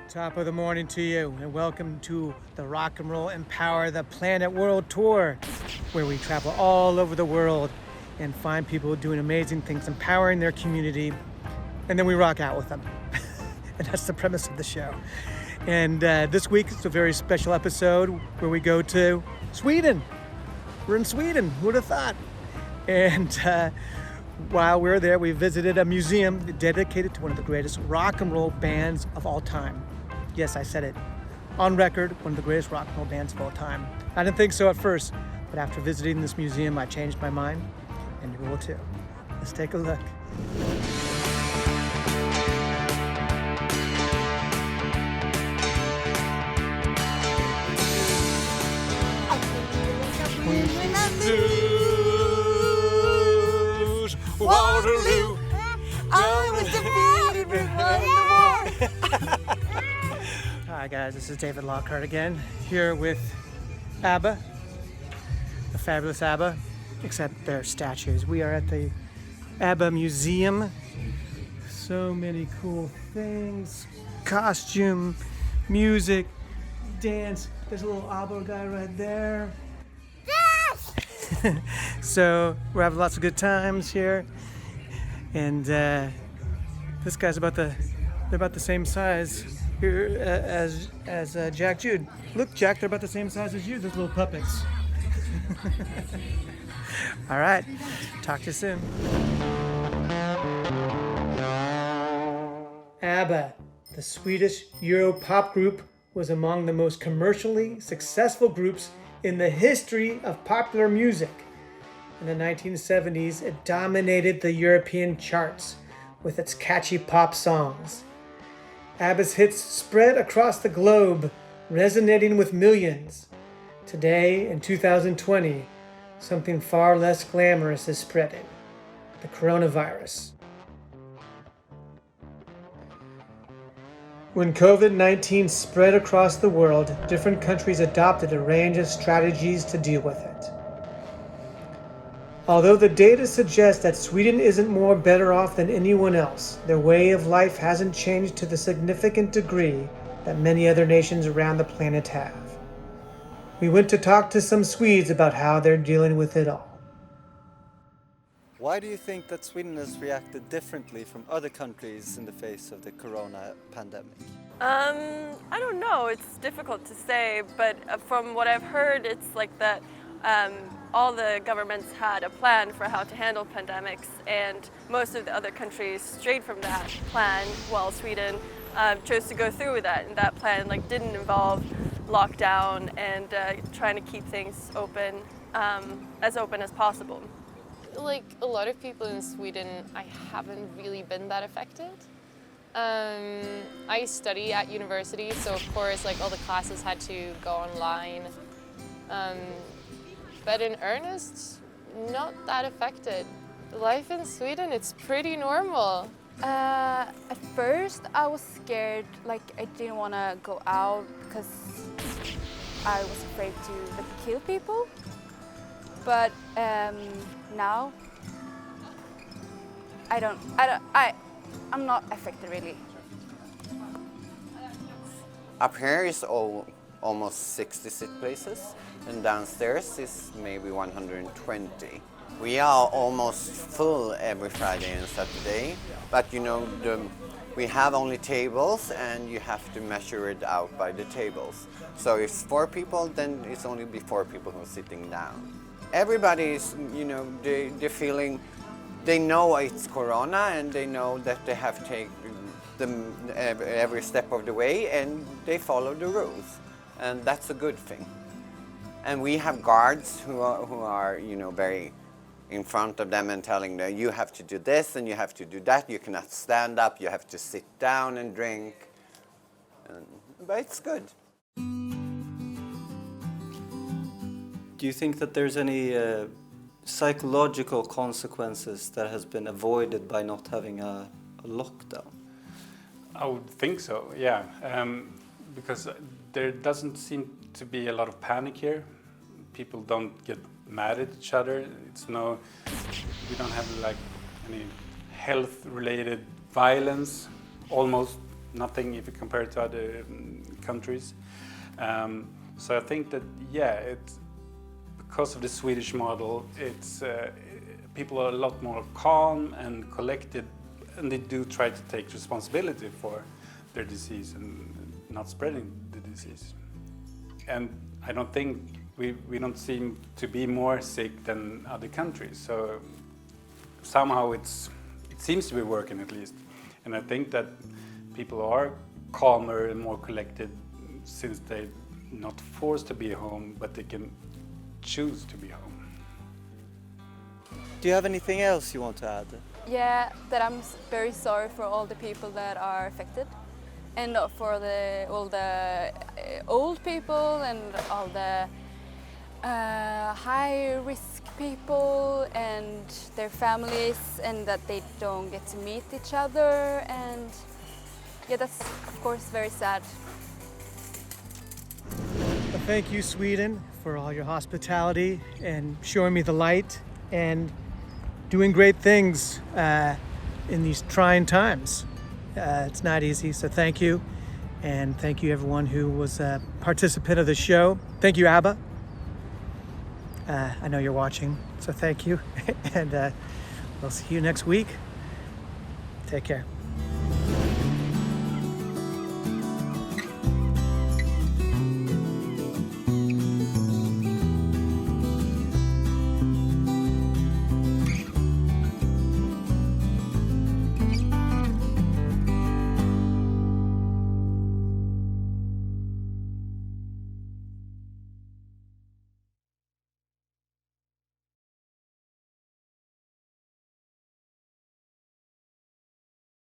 Top of the morning to you, and welcome to the Rock and Roll Empower the Planet World Tour, where we travel all over the world and find people doing amazing things, empowering their community, and then we rock out with them. And that's the premise of the show. And this week it's a very special episode where we go to Sweden. We're in Sweden, who would have thought? And while we're there, we visited a museum dedicated to one of the greatest rock and roll bands of all time. Yes, I said it. On record, one of the greatest rock and roll bands of all time. I didn't think so at first, but after visiting this museum, I changed my mind, and you will too. Let's take a look. Waterloo, I was defeated before the war. Hi guys, this is David Lockhart again, here with ABBA, the fabulous ABBA, except their statues. We are at the ABBA Museum. So many cool things, costume, music, dance. There's a little ABBA guy right there. So we're having lots of good times here, and this guy's they're about the same size here as Jack Jude. Look, Jack, they're about the same size as you, those little puppets. All right, talk to you soon. ABBA, the Swedish Euro pop group, was among the most commercially successful groups in the history of popular music. In the 1970s, it dominated the European charts with its catchy pop songs. ABBA's hits spread across the globe, resonating with millions. Today, in 2020, something far less glamorous is spreading: the coronavirus. When COVID-19 spread across the world, different countries adopted a range of strategies to deal with it. Although the data suggests that Sweden isn't more better off than anyone else, their way of life hasn't changed to the significant degree that many other nations around the planet have. We went to talk to some Swedes about how they're dealing with it all. Why do you think that Sweden has reacted differently from other countries in the face of the corona pandemic? I don't know, it's difficult to say, but from what I've heard, it's like that all the governments had a plan for how to handle pandemics, and most of the other countries strayed from that plan, while Sweden chose to go through with that, and that plan didn't involve lockdown and trying to keep things open as possible. Like a lot of people in Sweden, I haven't really been that affected. I study at university, so of course all the classes had to go online. But in earnest, not that affected. Life in Sweden, it's pretty normal. At first I was scared, I didn't want to go out because I was afraid to kill people. But now I'm not affected really. Up here is almost 60 sit places, and downstairs is maybe 120. We are almost full every Friday and Saturday, but we have only tables and you have to measure it out by the tables. So if it's 4 people, then it's only be 4 people who are sitting down. Everybody is, they're feeling, they know it's Corona and they know that they have to take them every step of the way, and they follow the rules, and that's a good thing. And we have guards who are very in front of them and telling them, you have to do this and you have to do that, you cannot stand up, you have to sit down and drink, but it's good. Do you think that there's any psychological consequences that has been avoided by not having a lockdown? I would think so, yeah, because there doesn't seem to be a lot of panic here. People don't get mad at each other. We don't have any health-related violence, almost nothing if you compare it to other countries. So I think that, yeah, it's because of the Swedish model, it's people are a lot more calm and collected, and they do try to take responsibility for their disease and not spreading the disease. And I don't think we don't seem to be more sick than other countries. So somehow it seems to be working at least. And I think that people are calmer and more collected since they're not forced to be home, but they can choose to be home. Do you have anything else you want to add? Yeah, that I'm very sorry for all the people that are affected, and for all the old people and all the high-risk people and their families, and that they don't get to meet each other. And yeah, that's of course very sad. Well, thank you, Sweden, for all your hospitality and showing me the light and doing great things in these trying times. It's not easy, so thank you. And thank you everyone who was a participant of the show. Thank you, ABBA. I know you're watching, so thank you. And we'll see you next week. Take care.